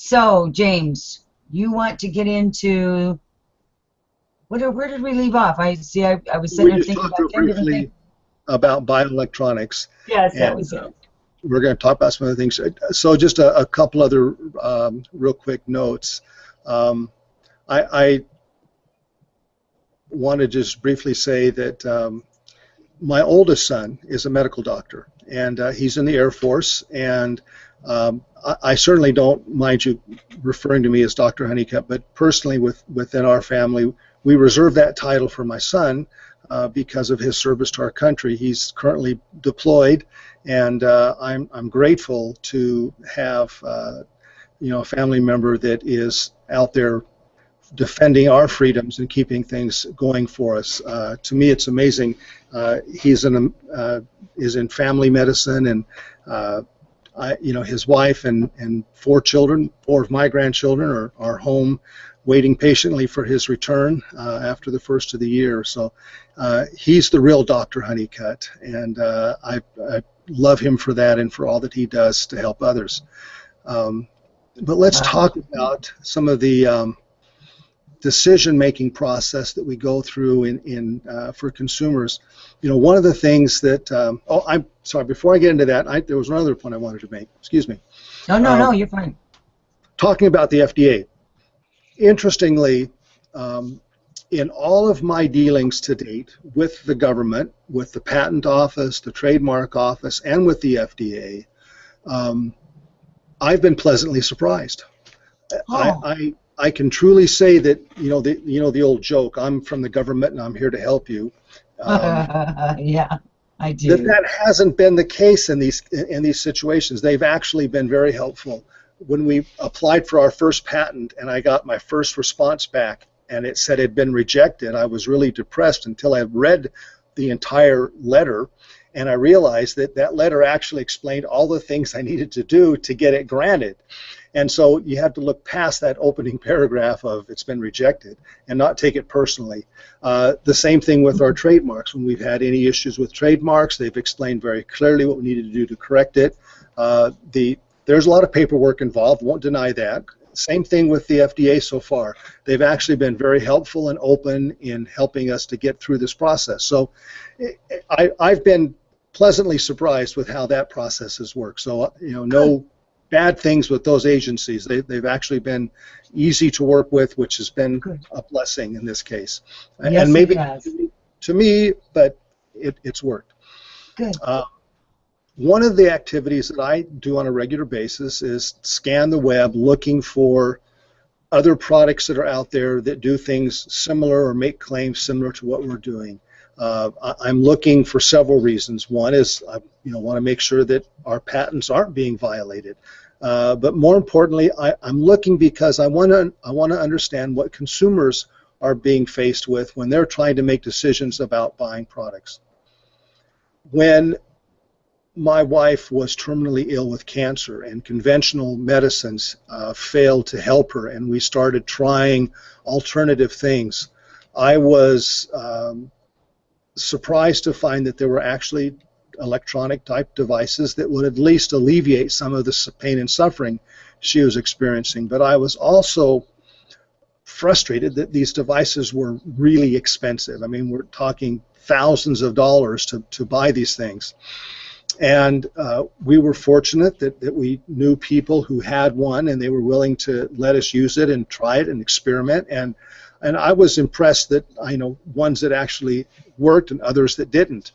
So, James, you want to get into where did we leave off? I see. I was sitting We there just thinking talked about 10 different things. briefly about bioelectronics, Yes, that and was it. we're going to talk about some other things. So just a couple other real quick notes. I want to just briefly say that my oldest son is a medical doctor, and he's in the Air Force, and I certainly don't mind you referring to me as Dr. Honeycutt, but personally within our family, we reserve that title for my son because of his service to our country. He's currently deployed, and I'm grateful to have a family member that is out there defending our freedoms and keeping things going for us. To me, it's amazing. He's is in family medicine, and his wife and four of my grandchildren are home waiting patiently for his return after the first of the year. So he's the real Dr. Honeycutt, and I love him for that and for all that he does to help others. But let's talk about some of the decision-making process that we go through for consumers. One of the things that I'm sorry, before I get into that, there was another point I wanted to make. Excuse me. No, you're fine. Talking about the FDA. Interestingly, in all of my dealings to date with the government, with the Patent Office, the Trademark Office, and with the FDA, I've been pleasantly surprised. Oh. I can truly say that the old joke, I'm from the government and I'm here to help you. Yeah, I do. That hasn't been the case in these situations. They've actually been very helpful. When we applied for our first patent and I got my first response back and it said it had been rejected, I was really depressed until I read the entire letter, and I realized that letter actually explained all the things I needed to do to get it granted. And so you have to look past that opening paragraph of it's been rejected and not take it personally. The same thing with our trademarks. When we've had any issues with trademarks, they've explained very clearly what we needed to do to correct it. There's a lot of paperwork involved, won't deny that. Same thing with the FDA so far. They've actually been very helpful and open in helping us to get through this process. So I've been pleasantly surprised with how that process has worked. So, no bad things with those agencies. They've actually been easy to work with, which has been a blessing in this case. Yes, and maybe it has. to me, but it's worked. Good. One of the activities that I do on a regular basis is scan the web looking for other products that are out there that do things similar or make claims similar to what we're doing. I'm looking for several reasons. One is I want to make sure that our patents aren't being violated. But more importantly, I'm looking because I want to understand what consumers are being faced with when they're trying to make decisions about buying products. When my wife was terminally ill with cancer and conventional medicines failed to help her, and we started trying alternative things, I was surprised to find that there were actually electronic type devices that would at least alleviate some of the pain and suffering she was experiencing. But I was also frustrated that these devices were really expensive. I mean, we're talking thousands of dollars to buy these things. And we were fortunate that we knew people who had one and they were willing to let us use it and try it and experiment. And I was impressed that I know ones that actually worked and others that didn't.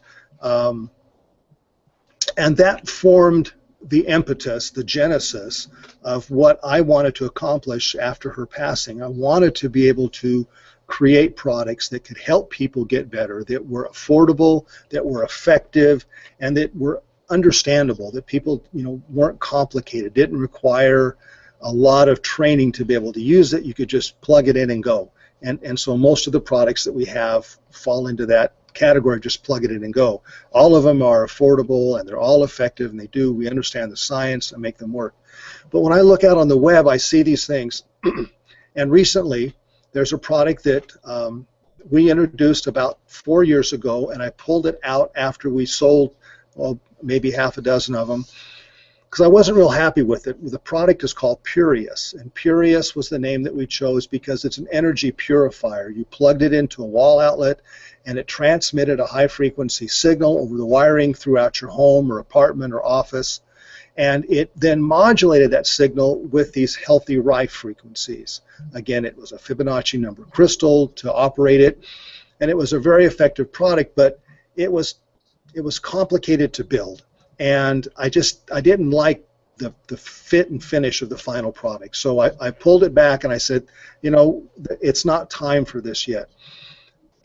And that formed the impetus, the genesis of what I wanted to accomplish after her passing. I wanted to be able to create products that could help people get better, that were affordable, that were effective, and that were understandable, that people weren't complicated, didn't require a lot of training to be able to use it. You could just plug it in and go. And so most of the products that we have fall into that category, just plug it in and go. All of them are affordable and they're all effective, and we understand the science and make them work. But when I look out on the web, I see these things. And recently, there's a product that we introduced about 4 years ago, and I pulled it out after we sold maybe half a dozen of them, because I wasn't real happy with it. The product is called Purius, and Purius was the name that we chose because it's an energy purifier. You plugged it into a wall outlet, and it transmitted a high-frequency signal over the wiring throughout your home or apartment or office, and it then modulated that signal with these healthy rife frequencies. Again, it was a Fibonacci number crystal to operate it, and it was a very effective product, but it was complicated to build, and I didn't like the fit and finish of the final product. So I pulled it back and I said, you know, it's not time for this yet.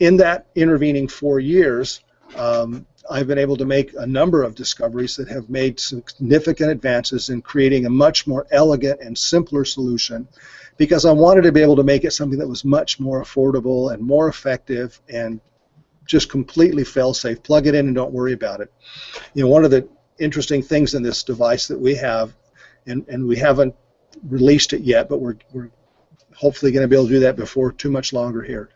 In that intervening 4 years, I've been able to make a number of discoveries that have made significant advances in creating a much more elegant and simpler solution, because I wanted to be able to make it something that was much more affordable and more effective and just completely fail-safe. Plug it in and don't worry about it. You know, one of the interesting things in this device that we have, and we haven't released it yet, but we're hopefully going to be able to do that before too much longer here,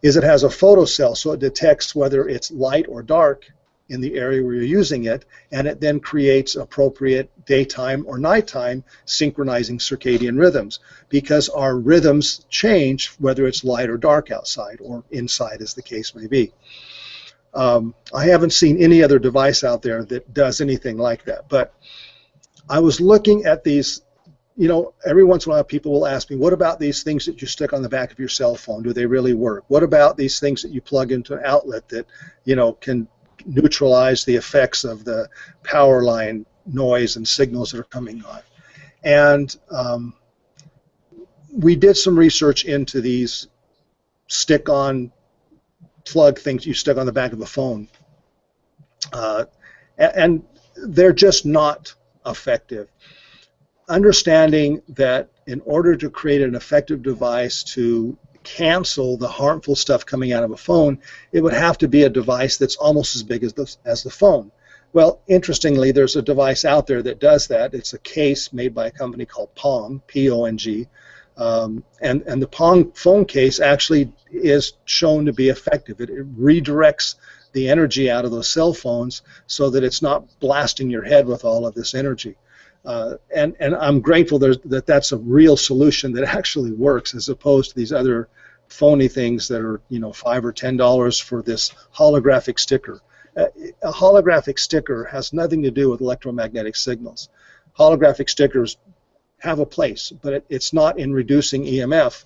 is it has a photocell, so it detects whether it's light or dark in the area where you're using it, and it then creates appropriate daytime or nighttime synchronizing circadian rhythms, because our rhythms change whether it's light or dark outside or inside, as the case may be. I haven't seen any other device out there that does anything like that, but I was looking at these. You know, every once in a while people will ask me, what about these things that you stick on the back of your cell phone? Do they really work? What about these things that you plug into an outlet that, you know, can neutralize the effects of the power line noise and signals that are coming on? And we did some research into these stick-on plug things you stick on the back of a phone. And they're just not effective. Understanding that in order to create an effective device to cancel the harmful stuff coming out of a phone, it would have to be a device that's almost as big as the phone. Well, interestingly, there's a device out there that does that. It's a case made by a company called Pong, P-O-N-G, and the Pong phone case actually is shown to be effective. It redirects the energy out of those cell phones so that it's not blasting your head with all of this energy. And I'm grateful that that's a real solution that actually works, as opposed to these other phony things that are, you know, $5 or $10 for this holographic sticker. A holographic sticker has nothing to do with electromagnetic signals. Holographic stickers have a place, but it's not in reducing EMF,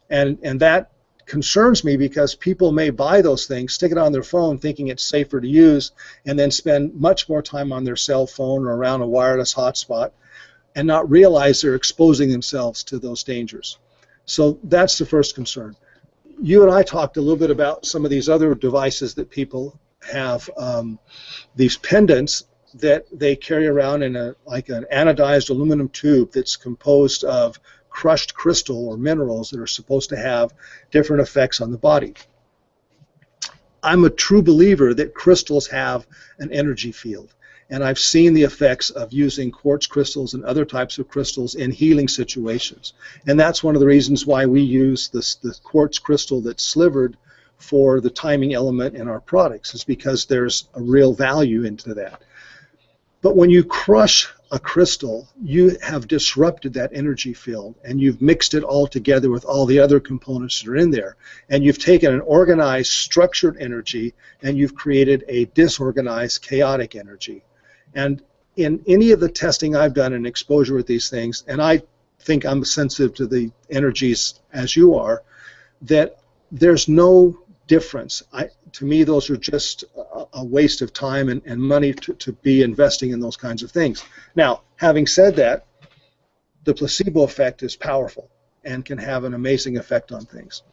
and that concerns me, because people may buy those things, stick it on their phone thinking it's safer to use, and then spend much more time on their cell phone or around a wireless hotspot and not realize they're exposing themselves to those dangers. So that's the first concern. You and I talked a little bit about some of these other devices that people have, these pendants that they carry around in like an anodized aluminum tube that's composed of crushed crystal or minerals that are supposed to have different effects on the body. I'm a true believer that crystals have an energy field, and I've seen the effects of using quartz crystals and other types of crystals in healing situations, and that's one of the reasons why we use the quartz crystal that's slivered for the timing element in our products, is because there's a real value into that. But when you crush a crystal, you have disrupted that energy field, and you've mixed it all together with all the other components that are in there, and you've taken an organized, structured energy, and you've created a disorganized, chaotic energy. And in any of the testing I've done in exposure with these things, and I think I'm sensitive to the energies as you are, that there's no difference. To me, those are just a waste of time and money to be investing in those kinds of things. Now, having said that, the placebo effect is powerful and can have an amazing effect on things.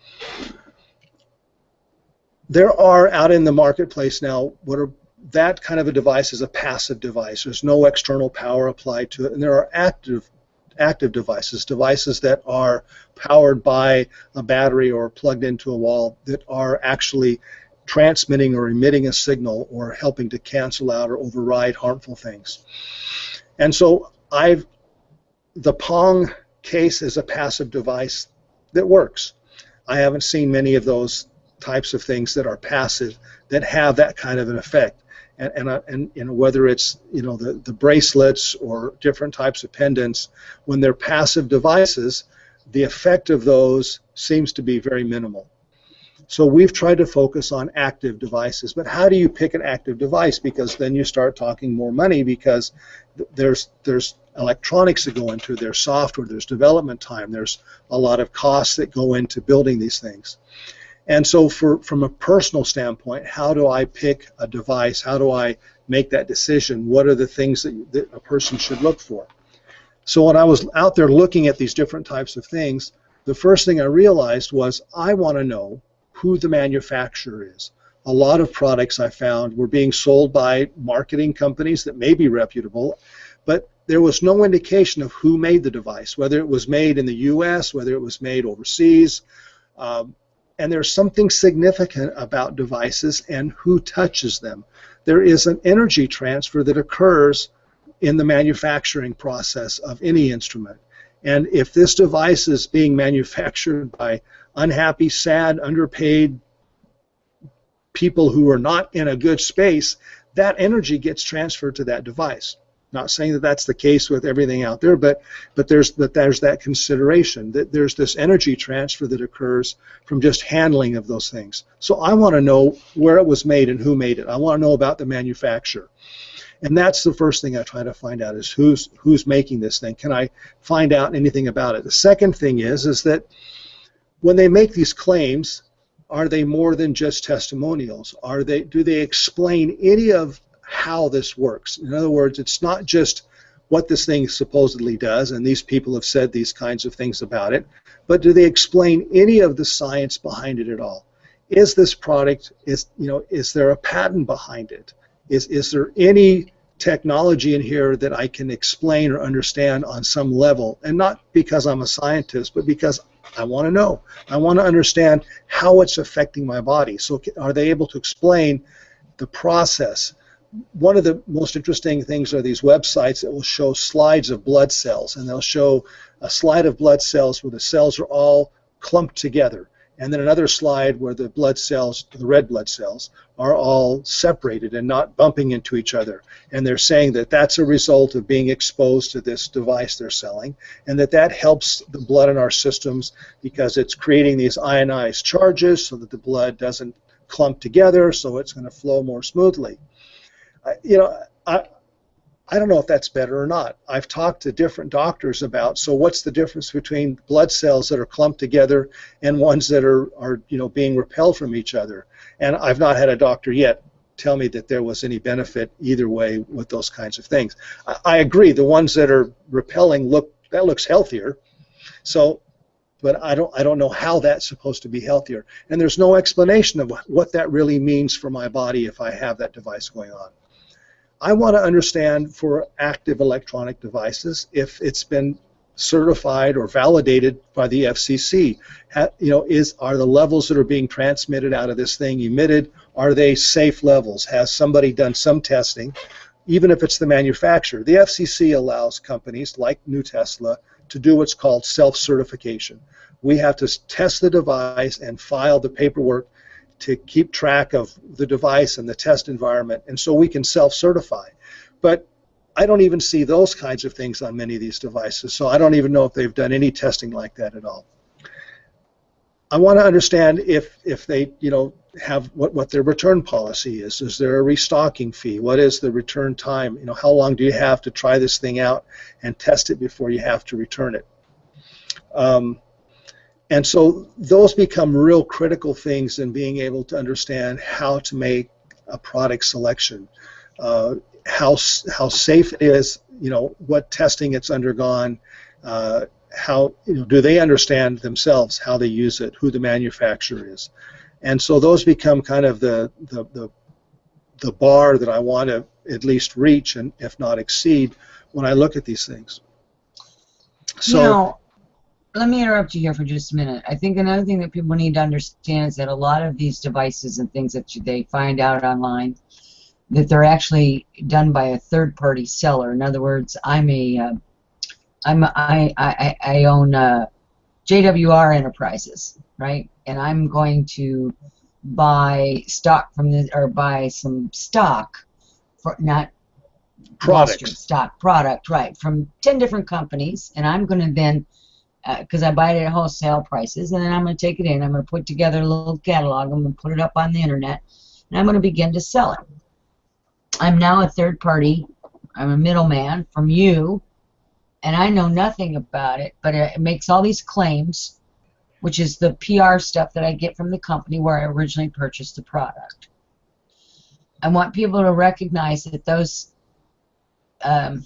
There are out in the marketplace now that kind of a device is a passive device. There's no external power applied to it, and there are active devices that are powered by a battery or plugged into a wall, that are actually transmitting or emitting a signal or helping to cancel out or override harmful things. And so the Pong case is a passive device that works. I haven't seen many of those types of things that are passive that have that kind of an effect. and whether it's the bracelets or different types of pendants, when they're passive devices, the effect of those seems to be very minimal. So we've tried to focus on active devices. But how do you pick an active device? Because then you start talking more money, because there's electronics that go into, there's software, there's development time, there's a lot of costs that go into building these things. And so from a personal standpoint, how do I pick a device? How do I make that decision? What are the things that a person should look for? So when I was out there looking at these different types of things, the first thing I realized was I want to know who the manufacturer is. A lot of products I found were being sold by marketing companies that may be reputable, but there was no indication of who made the device, whether it was made in the US, whether it was made overseas. And there's something significant about devices and who touches them. There is an energy transfer that occurs in the manufacturing process of any instrument. And if this device is being manufactured by unhappy, sad, underpaid people who are not in a good space, that energy gets transferred to that device. Not saying that that's the case with everything out there, but there's that consideration, that there's this energy transfer that occurs from just handling of those things. So I want to know where it was made and who made it. I want to know about the manufacturer. And that's the first thing I try to find out, is who's making this thing. Can I find out anything about it? The second thing is that when they make these claims, are they more than just testimonials? Do they explain any of how this works? In other words, it's not just what this thing supposedly does, and these people have said these kinds of things about it, but do they explain any of the science behind it at all? Is this product, is there a patent behind it? Is there any technology in here that I can explain or understand on some level? And not because I'm a scientist, but because I want to know. I want to understand how it's affecting my body. So are they able to explain the process? One of the most interesting things are these websites that will show slides of blood cells, and they'll show a slide of blood cells where the cells are all clumped together, and then another slide where the blood cells, the red blood cells, are all separated and not bumping into each other. And they're saying that that's a result of being exposed to this device they're selling, and that helps the blood in our systems because it's creating these ionized charges so that the blood doesn't clump together, so it's going to flow more smoothly. I don't know if that's better or not. I've talked to different doctors about, so what's the difference between blood cells that are clumped together and ones that are being repelled from each other? And I've not had a doctor yet tell me that there was any benefit either way with those kinds of things. I agree, the ones that are repelling looks healthier. So, but I don't know how that's supposed to be healthier. And there's no explanation of what that really means for my body if I have that device going on. I want to understand for active electronic devices if it's been certified or validated by the FCC. Are the levels that are being transmitted out of this thing emitted? Are they safe levels? Has somebody done some testing? Even if it's the manufacturer, the FCC allows companies like NuTesla to do what's called self-certification. We have to test the device and file the paperwork to keep track of the device and the test environment, and so we can self-certify. But I don't even see those kinds of things on many of these devices, so I don't even know if they've done any testing like that at all. I want to understand if they have what their return policy is. Is there a restocking fee? What is the return time? How long do you have to try this thing out and test it before you have to return it? And so those become real critical things in being able to understand how to make a product selection, how safe it is, what testing it's undergone, how do they understand themselves how they use it, who the manufacturer is, and so those become kind of the bar that I want to at least reach and if not exceed when I look at these things. So. Let me interrupt you here for just a minute. I think another thing that people need to understand is that a lot of these devices and things that they find out online, that they're actually done by a third-party seller. In other words, I own JWR Enterprises, right? And I'm going to buy stock from buy some stock not Products. stock, product, right, from 10 different companies, and I'm going to then, because I buy it at wholesale prices, and then I'm going to take it in, I'm going to put together a little catalog, I'm going to put it up on the internet, and I'm going to begin to sell it. I'm now a third party, I'm a middleman from you, and I know nothing about it, but it makes all these claims, which is the PR stuff that I get from the company where I originally purchased the product. I want people to recognize that those, like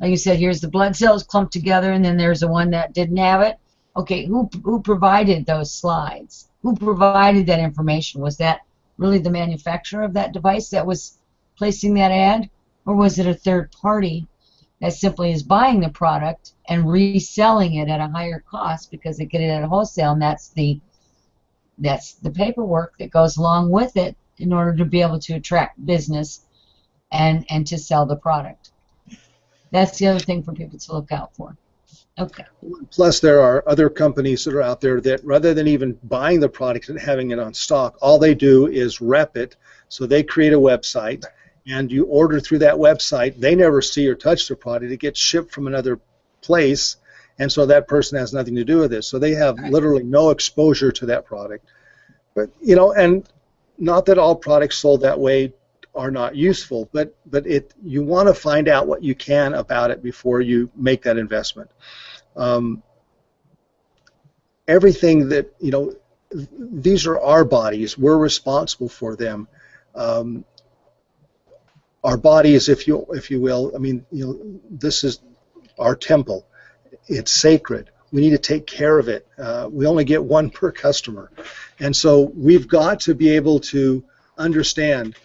you said, here's the blood cells clumped together, and then there's the one that didn't have it. Okay, who provided those slides? Who provided that information? Was that really the manufacturer of that device that was placing that ad, or was it a third party that simply is buying the product and reselling it at a higher cost because they get it at wholesale, and that's the paperwork that goes along with it in order to be able to attract business and to sell the product. That's the other thing for people to look out for. Okay. Plus, there are other companies that are out there that rather than even buying the product and having it on stock, all they do is rep it. So they create a website, and you order through that website. They never see or touch the product. It gets shipped from another place, and so that person has nothing to do with it. So they have literally no exposure to that product. But, you know, and not that all products sold that way are not useful, but you want to find out what you can about it before you make that investment. Everything that, you know, these are our bodies. We're responsible for them. Our bodies, if you will, I mean, you know, this is our temple. It's sacred. We need to take care of it. We only get one per customer, and so we've got to be able to understand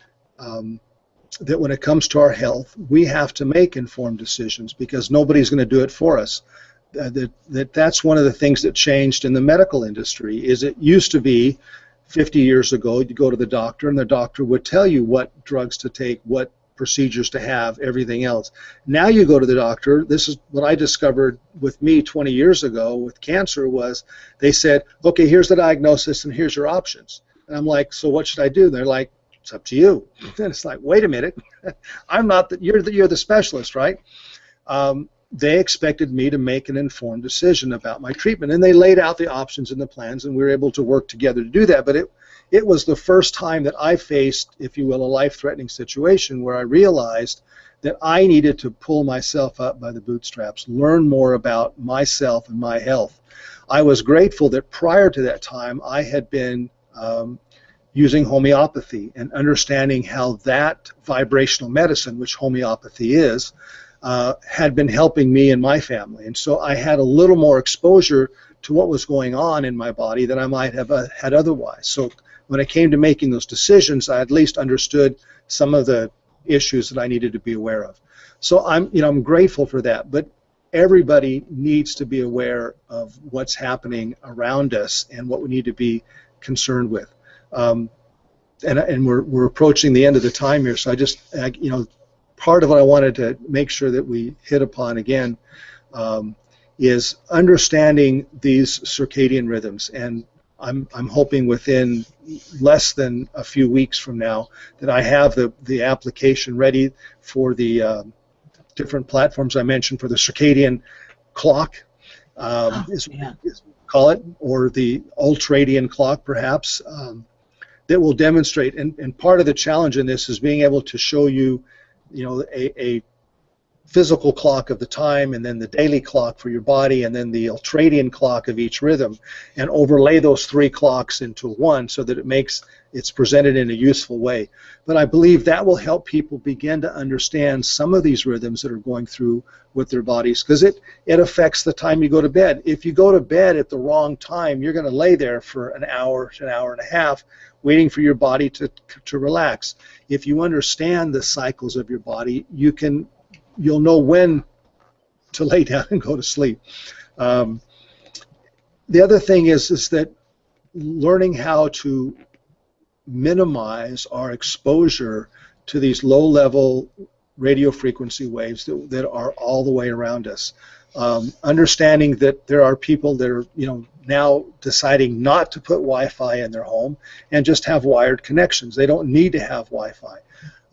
that when it comes to our health, we have to make informed decisions because nobody's going to do it for us. That's one of the things that changed in the medical industry. Is it used to be 50 years ago, you go to the doctor and the doctor would tell you what drugs to take, what procedures to have, everything else. Now you go to the doctor. This is what I discovered with me 20 years ago with cancer was they said, okay, here's the diagnosis and here's your options. And I'm like, so what should I do? And they're like, it's up to you. And it's like, wait a minute, I'm not the, you're the specialist, right? They expected me to make an informed decision about my treatment, and they laid out the options and the plans, and we were able to work together to do that. But it was the first time that I faced, if you will, a life-threatening situation where I realized that I needed to pull myself up by the bootstraps, learn more about myself and my health. I was grateful that prior to that time I had been using homeopathy and understanding how that vibrational medicine, which homeopathy is, had been helping me and my family. And so I had a little more exposure to what was going on in my body than I might have had otherwise. So when it came to making those decisions, I at least understood some of the issues that I needed to be aware of. So I'm grateful for that. But everybody needs to be aware of what's happening around us and what we need to be concerned with. And we're approaching the end of the time here, so part of what I wanted to make sure that we hit upon again is understanding these circadian rhythms. And I'm hoping within less than a few weeks from now that I have the application ready for the different platforms I mentioned for the circadian clock, is what we call it, or the ultradian clock perhaps, that will demonstrate. And part of the challenge in this is being able to show you, a physical clock of the time, and then the daily clock for your body, and then the ultradian clock of each rhythm, and overlay those three clocks into one so that it's presented in a useful way. But I believe that will help people begin to understand some of these rhythms that are going through with their bodies, because it affects the time you go to bed. If you go to bed at the wrong time, you're going to lay there for an hour and a half waiting for your body to relax. If you understand the cycles of your body, you'll know when to lay down and go to sleep. The other thing is that learning how to minimize our exposure to these low-level radio frequency waves that are all the way around us. Understanding that there are people that are, now deciding not to put Wi-Fi in their home and just have wired connections. They don't need to have Wi-Fi.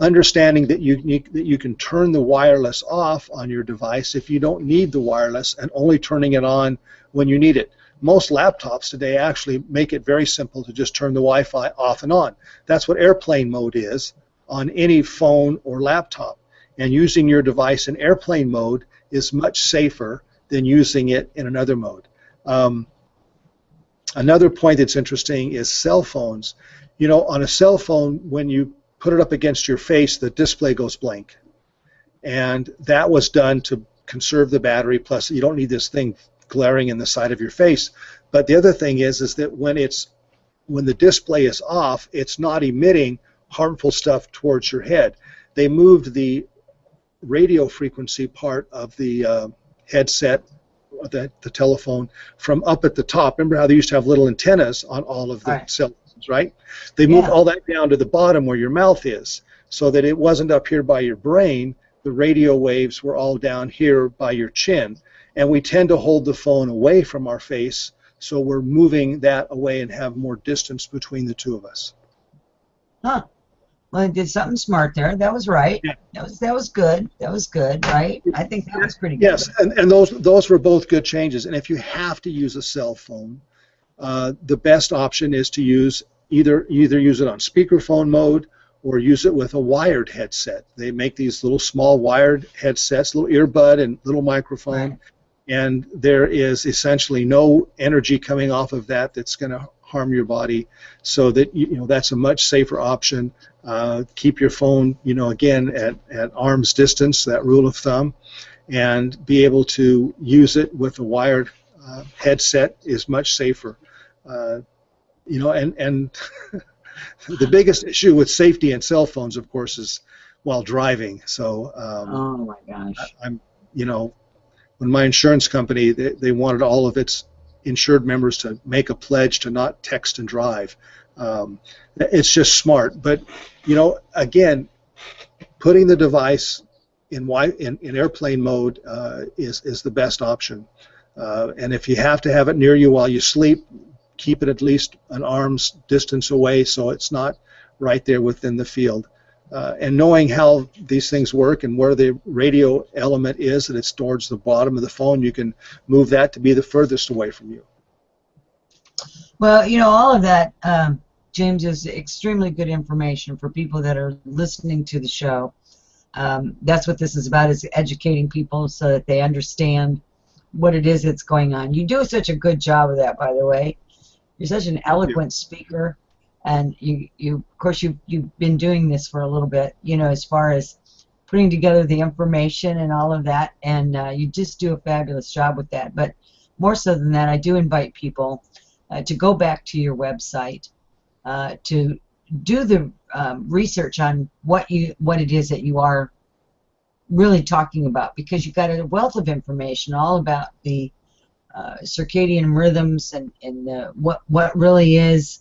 Understanding that you can turn the wireless off on your device if you don't need the wireless, and only turning it on when you need it. Most laptops today actually make it very simple to just turn the Wi-Fi off and on. That's what airplane mode is on any phone or laptop. And using your device in airplane mode is much safer than using it in another mode. Another point that's interesting is cell phones. You know, on a cell phone, when you put it up against your face, the display goes blank. And that was done to conserve the battery, plus you don't need this thing glaring in the side of your face. But the other thing is that when the display is off, it's not emitting harmful stuff towards your head. They moved the radio frequency part of the headset, the telephone, from up at the top. Remember how they used to have little antennas on all of the cell phones, right? They moved all that down to the bottom where your mouth is, so that it wasn't up here by your brain. The radio waves were all down here by your chin. And we tend to hold the phone away from our face, so we're moving that away and have more distance between the two of us. Huh. Well, I did something smart there. That was right. Yeah. That was good. That was good, right? I think that was pretty good. Yes, and those were both good changes. And if you have to use a cell phone, the best option is to either use it on speakerphone mode or use it with a wired headset. They make these little small wired headsets, little earbud and little microphone. Right. And there is essentially no energy coming off of that that's going to harm your body, so that that's a much safer option. Keep your phone, again at arm's distance, that rule of thumb, and be able to use it with a wired headset is much safer. And the biggest issue with safety in cell phones, of course, is while driving. So oh my gosh, when my insurance company, they wanted all of its insured members to make a pledge to not text and drive. It's just smart. But, again, putting the device in airplane mode is the best option. And if you have to have it near you while you sleep, keep it at least an arm's distance away so it's not right there within the field. And knowing how these things work and where the radio element is, that it's towards the bottom of the phone, you can move that to be the furthest away from you. Well, all of that, James, is extremely good information for people that are listening to the show. That's what this is about, is educating people so that they understand what it is that's going on. You do such a good job of that, by the way. You're such an eloquent speaker. And of course, you've been doing this for a little bit, as far as putting together the information and all of that, and you just do a fabulous job with that. But more so than that, I do invite people to go back to your website, to do the research on what it is that you are really talking about, because you've got a wealth of information all about the circadian rhythms and what really is.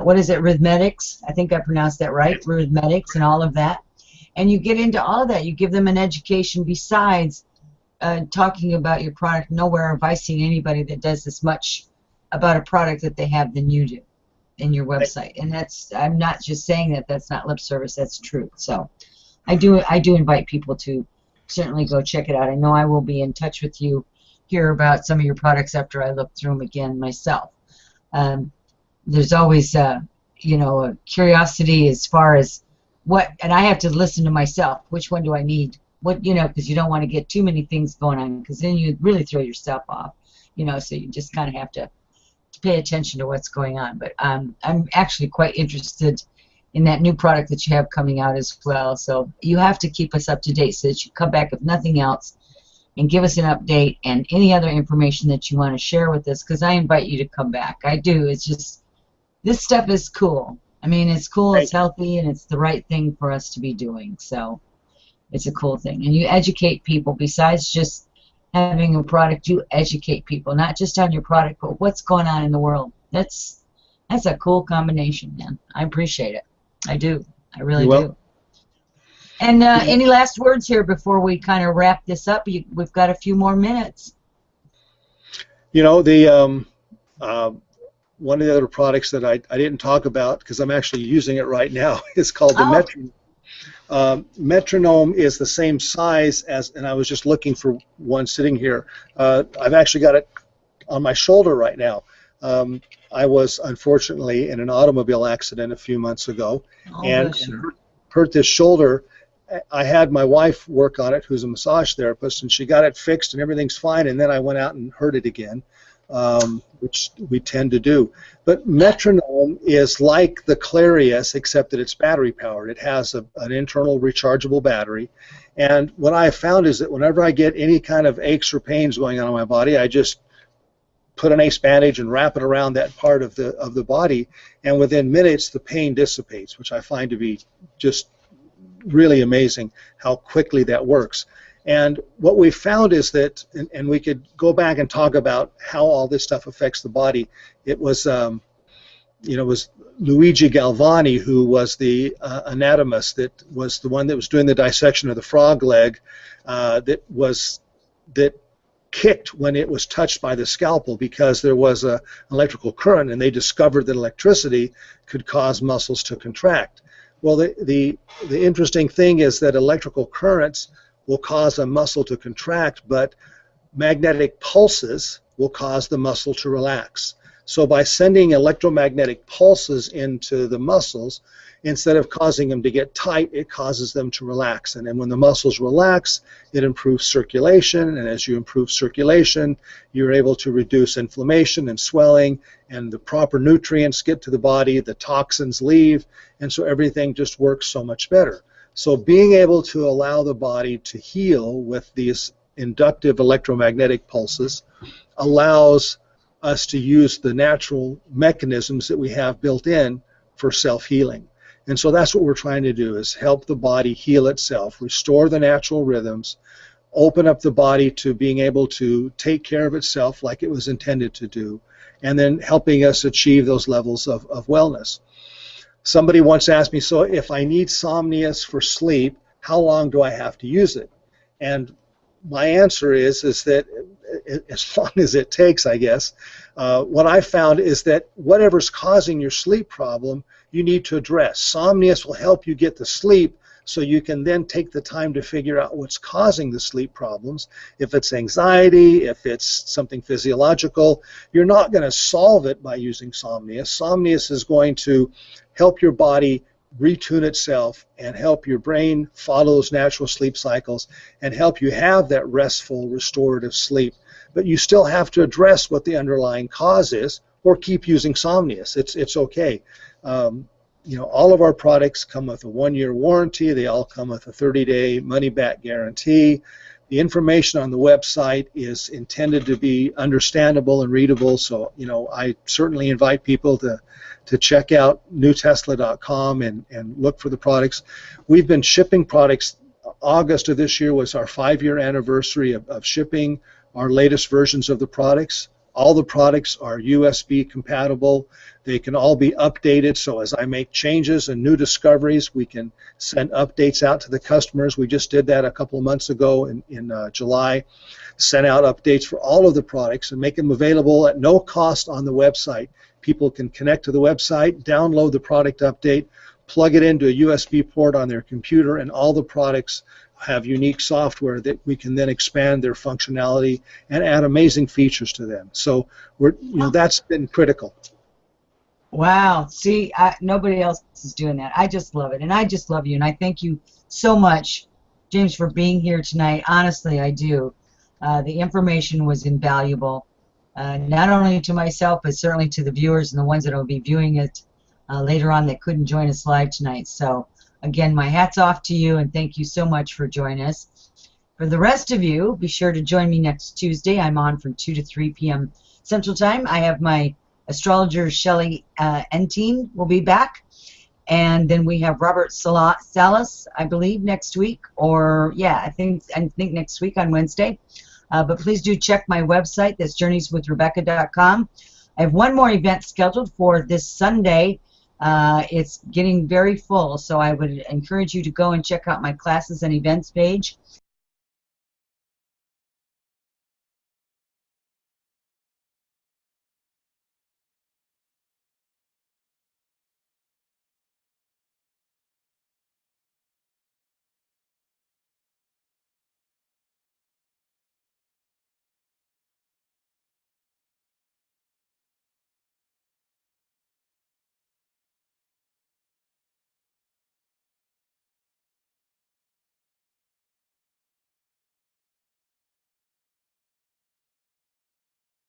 What is it, rhythmetics? I think I pronounced that right, rhythmetics and all of that. And you get into all of that. You give them an education besides talking about your product. Nowhere have I seen anybody that does this much about a product that they have than you do in your website. And I'm not just saying that. That's not lip service. That's true. So I do invite people to certainly go check it out. I know I will be in touch with you here about some of your products after I look through them again myself. There's always, a curiosity as far as and I have to listen to myself. Which one do I need? Because you don't want to get too many things going on, because then you really throw yourself off, so you just kind of have to pay attention to what's going on. But I'm actually quite interested in that new product that you have coming out as well. So you have to keep us up to date so that you come back, if nothing else, and give us an update and any other information that you want to share with us, because I invite you to come back. I do. It's just, this stuff is cool. I mean, it's cool, it's healthy, and it's the right thing for us to be doing. So it's a cool thing. And you educate people. Besides just having a product, you educate people, not just on your product, but what's going on in the world. That's a cool combination, man. I appreciate it. I do. I really do. And any last words here before we kind of wrap this up? We've got a few more minutes. Um, One of the other products that I didn't talk about because I'm actually using it right now is called the Oh, Metronome. Metronome is the same size as, and I was just looking for one sitting here. I've actually got it on my shoulder right now. I was unfortunately in an automobile accident a few months ago, oh, and bless you. hurt this shoulder. I had my wife work on it, who's a massage therapist, and she got it fixed and everything's fine. And then I went out and hurt it again, which we tend to do. But Metronome is like the Clarius, except that it's battery powered. It has an internal rechargeable battery. And what I found is that whenever I get any kind of aches or pains going on in my body, I just put an ace bandage and wrap it around that part of the body, and within minutes the pain dissipates, which I find to be just really amazing how quickly that works. And what we found is that, and we could go back and talk about how all this stuff affects the body. It was, it was Luigi Galvani, who was the anatomist, that was the one that was doing the dissection of the frog leg, that kicked when it was touched by the scalpel because there was an electrical current, and they discovered that electricity could cause muscles to contract. Well, the interesting thing is that electrical currents will cause a muscle to contract, but magnetic pulses will cause the muscle to relax. So by sending electromagnetic pulses into the muscles, instead of causing them to get tight, it causes them to relax. And then when the muscles relax, it improves circulation. And as you improve circulation, you're able to reduce inflammation and swelling, and the proper nutrients get to the body, the toxins leave, and so everything just works so much better. So being able to allow the body to heal with these inductive electromagnetic pulses allows us to use the natural mechanisms that we have built in for self-healing. And so that's what we're trying to do, is help the body heal itself, restore the natural rhythms, open up the body to being able to take care of itself like it was intended to do, and then helping us achieve those levels of wellness. Somebody once asked me, so if I need Somnius for sleep, how long do I have to use it? And my answer is that as long as it takes, I guess. What I found is that whatever's causing your sleep problem, you need to address. Somnius will help you get the sleep so you can then take the time to figure out what's causing the sleep problems. If it's anxiety, if it's something physiological, you're not going to solve it by using Somnius. Somnius is going to help your body retune itself and help your brain follow those natural sleep cycles and help you have that restful, restorative sleep. But you still have to address what the underlying cause is, or keep using Somnius. It's okay. All of our products come with a 1-year warranty. They all come with a 30-day money-back guarantee. The information on the website is intended to be understandable and readable. So, I certainly invite people to check out NuTesla.com and look for the products. We've been shipping products. August of this year was our 5-year anniversary of shipping our latest versions of the products. All the products are USB compatible. They can all be updated, so as I make changes and new discoveries, we can send updates out to the customers. We just did that a couple of months ago in July. Sent out updates for all of the products and make them available at no cost on the website. People can connect to the website, download the product update, plug it into a USB port on their computer, and all the products have unique software that we can then expand their functionality and add amazing features to them. So that's been critical. Wow. See, nobody else is doing that. I just love it, and I just love you, and I thank you so much, James, for being here tonight. Honestly, I do. The information was invaluable, not only to myself, but certainly to the viewers and the ones that will be viewing it later on that couldn't join us live tonight. So again, my hat's off to you, and thank you so much for joining us. For the rest of you, be sure to join me next Tuesday. I'm on from 2 to 3 p.m. Central Time. I have my astrologer, Shelley Entine, will be back. And then we have Robert Salas, I believe, next week. Or, yeah, I think next week on Wednesday. But please do check my website. That's journeyswithrebecca.com. I have one more event scheduled for this Sunday. It's getting very full, so I would encourage you to go and check out my classes and events page.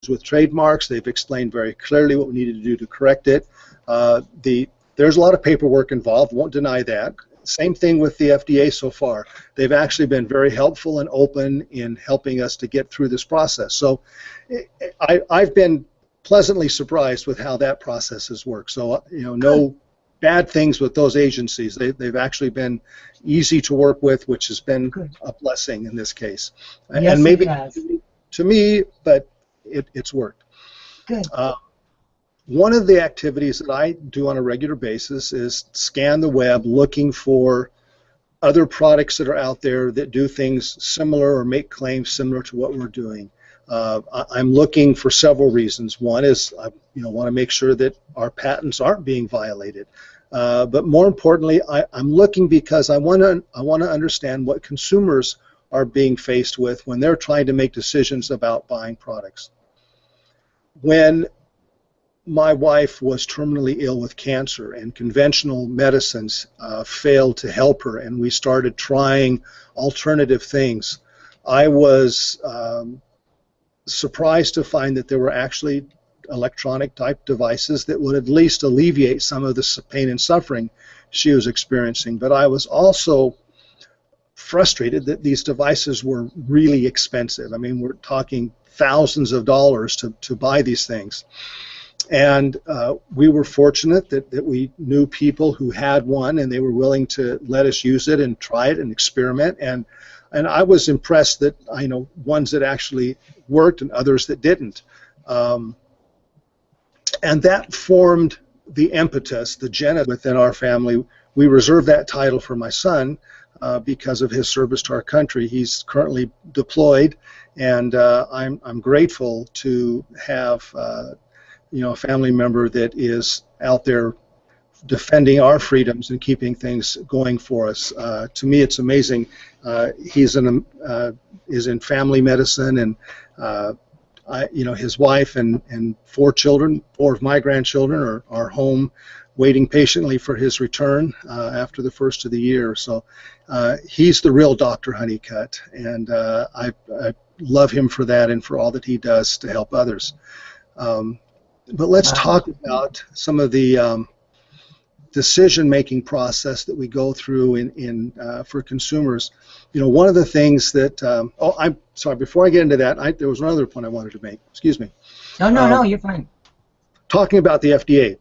with trademarks. They've explained very clearly what we needed to do to correct it. There's a lot of paperwork involved, won't deny that. Same thing with the FDA so far. They've actually been very helpful and open in helping us to get through this process. So I've been pleasantly surprised with how that process has worked. So, no bad things with those agencies. They've actually been easy to work with, which has been a blessing in this case. Yes, and maybe it has. to me, but it's worked. Good. One of the activities that I do on a regular basis is scan the web looking for other products that are out there that do things similar or make claims similar to what we're doing. I'm looking for several reasons. One is I want to make sure that our patents aren't being violated. But more importantly, I'm looking because I want to understand what consumers are being faced with when they're trying to make decisions about buying products. When my wife was terminally ill with cancer and conventional medicines failed to help her, and we started trying alternative things, I was surprised to find that there were actually electronic type devices that would at least alleviate some of the pain and suffering she was experiencing. But I was also frustrated that these devices were really expensive. I mean, we're talking thousands of dollars to buy these things. And we were fortunate that we knew people who had one, and they were willing to let us use it and try it and experiment. And I was impressed that I know ones that actually worked and others that didn't. And that formed the impetus, the genesis within our family. We reserved that title for my son because of his service to our country. He's currently deployed, and I'm grateful to have a family member that is out there defending our freedoms and keeping things going for us. To me, it's amazing. He's is in family medicine, and his wife and four of my grandchildren are home waiting patiently for his return after the first of the year. So he's the real Dr. Honeycutt, and I love him for that and for all that he does to help others. But let's talk about some of the decision-making process that we go through for consumers. One of the things that I'm sorry. Before I get into that, there was another point I wanted to make. Excuse me. No, you're fine. Talking about the FDA.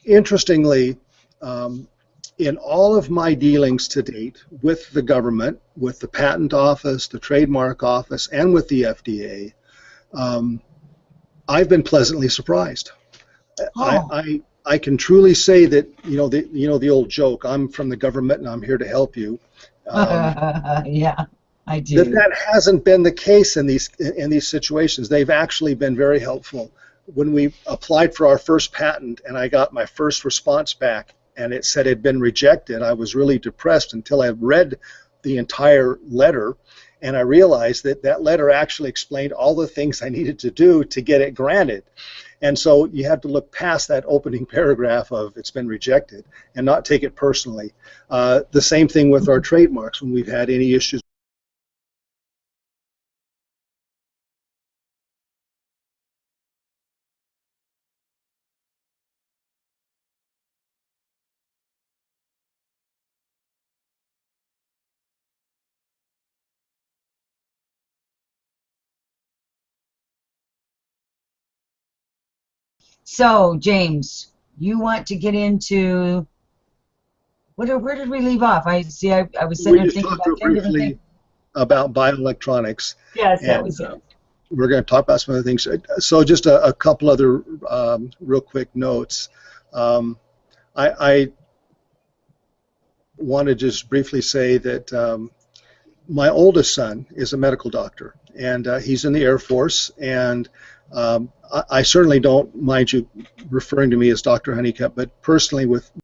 Interestingly, in all of my dealings to date with the government, with the Patent Office, the Trademark Office, and with the FDA, I've been pleasantly surprised. Oh. I can truly say that the old joke, I'm from the government and I'm here to help you. Yeah, I do. That hasn't been the case in these situations. They've actually been very helpful. When we applied for our first patent and I got my first response back and it said it had been rejected, I was really depressed until I read the entire letter. And I realized that letter actually explained all the things I needed to do to get it granted. And so you have to look past that opening paragraph of it's been rejected and not take it personally. The same thing with our trademarks when we've had any issues. So, James, you want to get into where did we leave off? I see. I was sitting there thinking about briefly about bioelectronics. Yes, that was it. We're going to talk about some other things. So, just a couple other real quick notes. I want to just briefly say that my oldest son is a medical doctor, and he's in the Air Force, and I certainly don't mind you referring to me as Dr. Honeycutt, but personally with